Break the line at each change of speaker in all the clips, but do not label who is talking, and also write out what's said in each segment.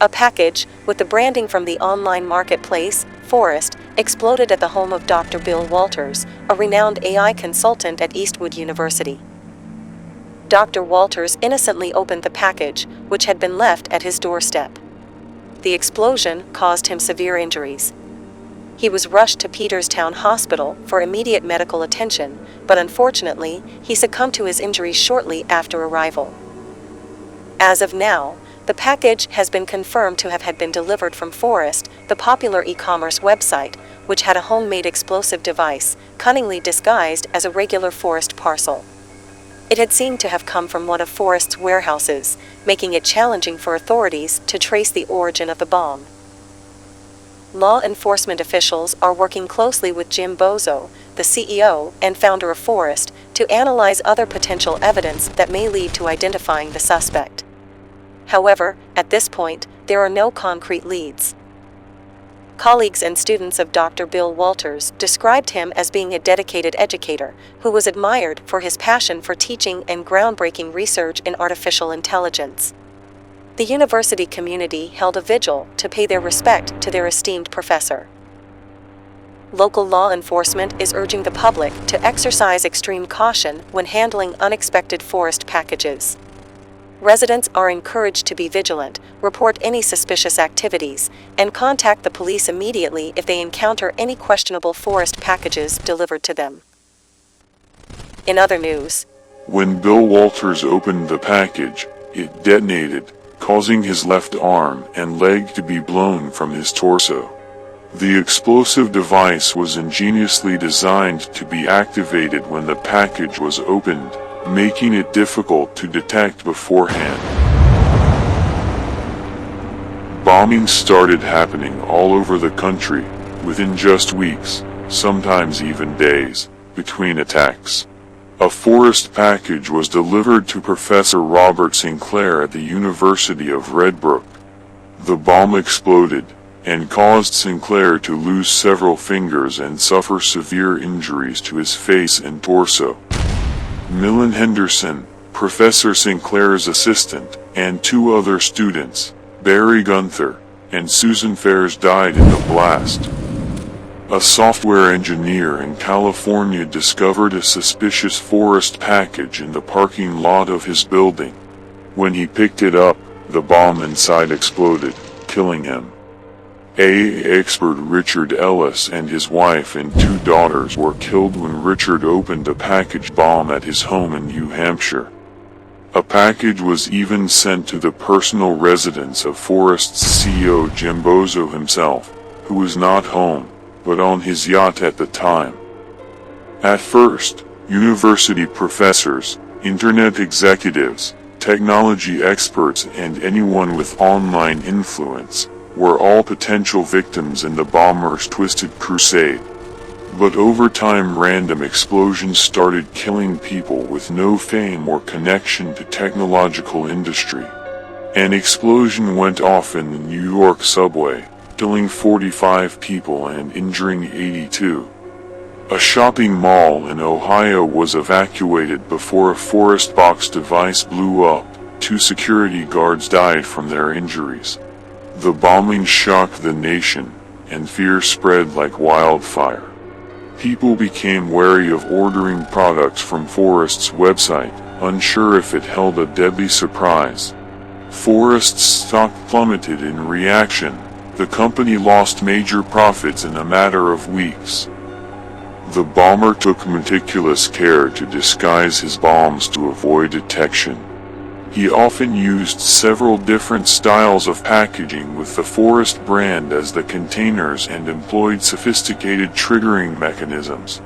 A package, with the branding from the online marketplace, Forrest, exploded at the home of Dr. Bill Walters, a renowned AI consultant at Eastwood University. Dr. Walters innocently opened the package, which had been left at his doorstep. The explosion caused him severe injuries. He was rushed to Peterstown Hospital for immediate medical attention, but unfortunately, he succumbed to his injuries shortly after arrival. As of now, the package has been confirmed to have been delivered from Forrest, the popular e-commerce website, which had a homemade explosive device, cunningly disguised as a regular Forrest parcel. It had seemed to have come from one of Forrest's warehouses, making it challenging for authorities to trace the origin of the bomb. Law enforcement officials are working closely with Jim Bozo, the CEO and founder of Forrest, to analyze other potential evidence that may lead to identifying the suspect. However, at this point, there are no concrete leads. Colleagues and students of Dr. Bill Walters described him as being a dedicated educator who was admired for his passion for teaching and groundbreaking research in artificial intelligence. The university community held a vigil to pay their respect to their esteemed professor. Local law enforcement is urging the public to exercise extreme caution when handling unexpected Forrest packages. Residents are encouraged to be vigilant, report any suspicious activities, and contact the police immediately if they encounter any questionable Forrest packages delivered to them. In other news,
when Bill Walters opened the package, it detonated, causing his left arm and leg to be blown from his torso. The explosive device was ingeniously designed to be activated when the package was opened, making it difficult to detect beforehand. Bombings started happening all over the country, within just weeks, sometimes even days, between attacks. A Forrest package was delivered to Professor Robert Sinclair at the University of Redbrook. The bomb exploded, and caused Sinclair to lose several fingers and suffer severe injuries to his face and torso. Millen Henderson, Professor Sinclair's assistant, and two other students, Barry Gunther and Susan Fares, died in the blast. A software engineer in California discovered a suspicious Forrest package in the parking lot of his building. When he picked it up, the bomb inside exploded, killing him. AI expert Richard Ellis and his wife and two daughters were killed when Richard opened a package bomb at his home in New Hampshire. A package was even sent to the personal residence of Forrest's CEO Jim Bozo himself, who was not home, but on his yacht at the time. At first, university professors, internet executives, technology experts and anyone with online influence were all potential victims in the bomber's twisted crusade. But over time random explosions started killing people with no fame or connection to technological industry. An explosion went off in the New York subway, killing 45 people and injuring 82. A shopping mall in Ohio was evacuated before a Forrest box device blew up. 2 security guards died from their injuries. The bombing shocked the nation, and fear spread like wildfire. People became wary of ordering products from Forrest's website, unsure if it held a deadly surprise. Forrest's stock plummeted in reaction. The company lost major profits in a matter of weeks. The bomber took meticulous care to disguise his bombs to avoid detection. He often used several different styles of packaging with the Forrest brand as the containers and employed sophisticated triggering mechanisms.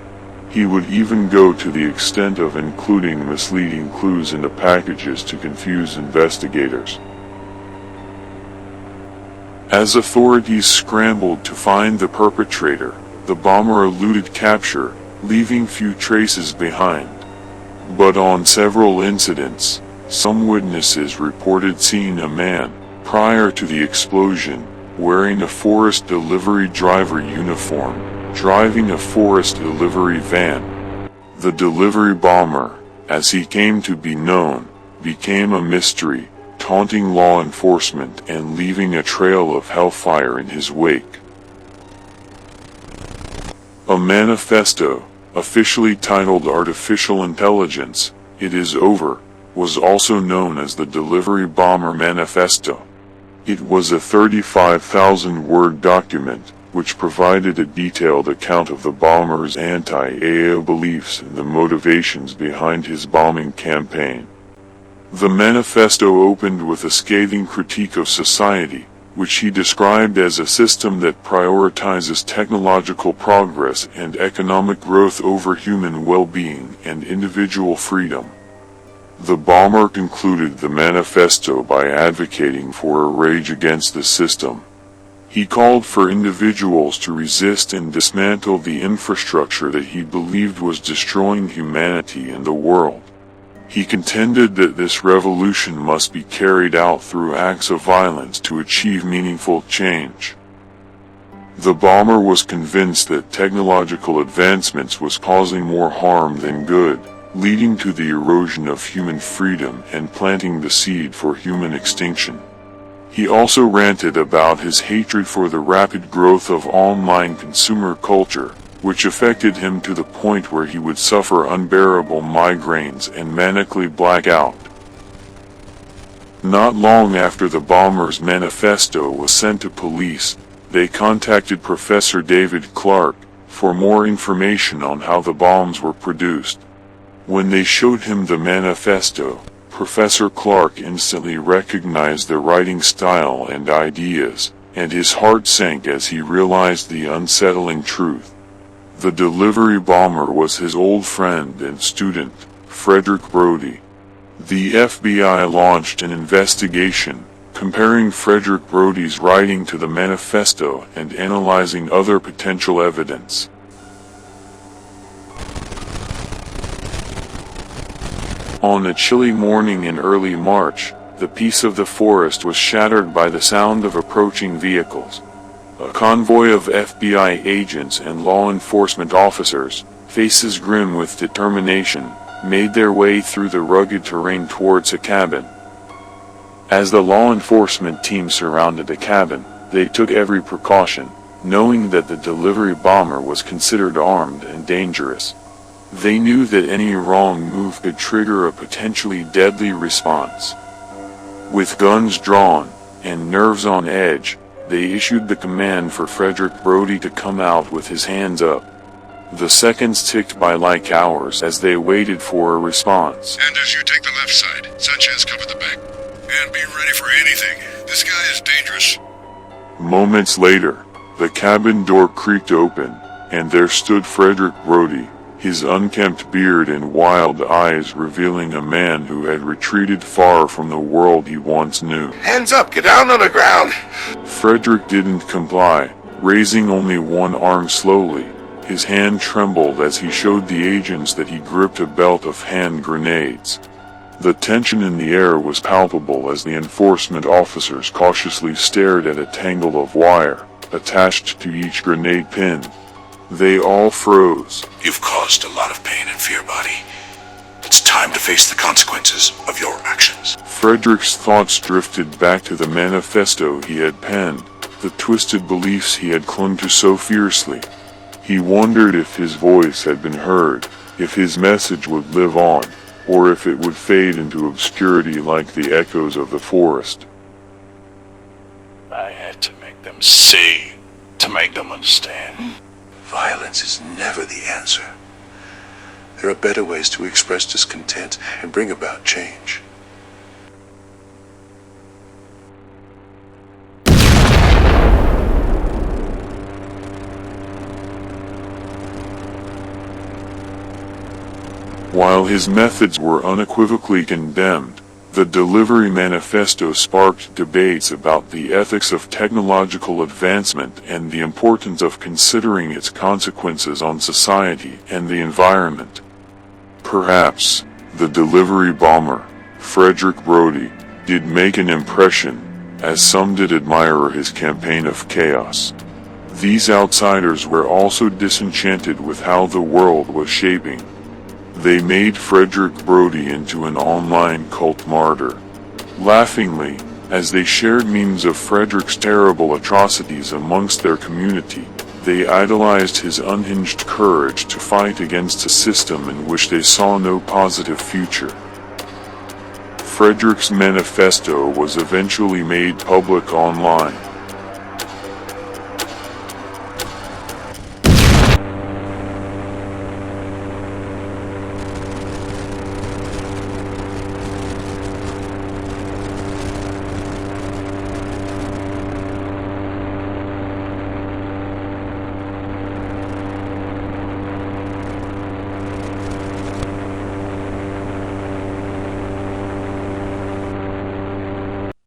He would even go to the extent of including misleading clues in the packages to confuse investigators. As authorities scrambled to find the perpetrator, the bomber eluded capture, leaving few traces behind. But on several incidents, some witnesses reported seeing a man, prior to the explosion, wearing a Forrest delivery driver uniform, driving a Forrest delivery van. The delivery bomber, as he came to be known, became a mystery, taunting law enforcement and leaving a trail of hellfire in his wake. A manifesto, officially titled Artificial Intelligence, It Is Over, was also known as the Delivery Bomber Manifesto. It was a 35,000-word document, which provided a detailed account of the bomber's anti-AI beliefs and the motivations behind his bombing campaign. The manifesto opened with a scathing critique of society, which he described as a system that prioritizes technological progress and economic growth over human well-being and individual freedom. The bomber concluded the manifesto by advocating for a rage against the system. He called for individuals to resist and dismantle the infrastructure that he believed was destroying humanity and the world. He contended that this revolution must be carried out through acts of violence to achieve meaningful change. The bomber was convinced that technological advancements was causing more harm than good, leading to the erosion of human freedom and planting the seed for human extinction. He also ranted about his hatred for the rapid growth of online consumer culture, which affected him to the point where he would suffer unbearable migraines and manically black out. Not long after the bomber's manifesto was sent to police, they contacted Professor David Clark for more information on how the bombs were produced. When they showed him the manifesto, Professor Clark instantly recognized the writing style and ideas, and his heart sank as he realized the unsettling truth. The delivery bomber was his old friend and student, Frederick Brody. The FBI launched an investigation, comparing Frederick Brody's writing to the manifesto and analyzing other potential evidence. On a chilly morning in early March, the peace of the forest was shattered by the sound of approaching vehicles. A convoy of FBI agents and law enforcement officers, faces grim with determination, made their way through the rugged terrain towards a cabin. As the law enforcement team surrounded the cabin, they took every precaution, knowing that the delivery bomber was considered armed and dangerous. They knew that any wrong move could trigger a potentially deadly response. With guns drawn, and nerves on edge, they issued the command for Frederick Brody to come out with his hands up. The seconds ticked by like hours as they waited for a response.
Anders, you take the left side. Sanchez, cover the back. And be ready for anything. This guy is dangerous.
Moments later, the cabin door creaked open, and there stood Frederick Brody, his unkempt beard and wild eyes revealing a man who had retreated far from the world he once knew.
Hands up, get down on the ground!
Frederick didn't comply, raising only one arm slowly. His hand trembled as he showed the agents that he gripped a belt of hand grenades. The tension in the air was palpable as the enforcement officers cautiously stared at a tangle of wire, attached to each grenade pin. They all froze.
You've caused a lot of pain and fear, buddy. It's time to face the consequences of your actions.
Frederick's thoughts drifted back to the manifesto he had penned, the twisted beliefs he had clung to so fiercely. He wondered if his voice had been heard, if his message would live on, or if it would fade into obscurity like the echoes of the forest.
I had to make them see, to make them understand.
Violence is never the answer. There are better ways to express discontent and bring about change.
While his methods were unequivocally condemned, the Delivery Manifesto sparked debates about the ethics of technological advancement and the importance of considering its consequences on society and the environment. Perhaps, the delivery bomber, Frederick Brody, did make an impression, as some did admire his campaign of chaos. These outsiders were also disenchanted with how the world was shaping. They made Frederick Brody into an online cult martyr. Laughingly, as they shared memes of Frederick's terrible atrocities amongst their community, they idolized his unhinged courage to fight against a system in which they saw no positive future. Frederick's manifesto was eventually made public online,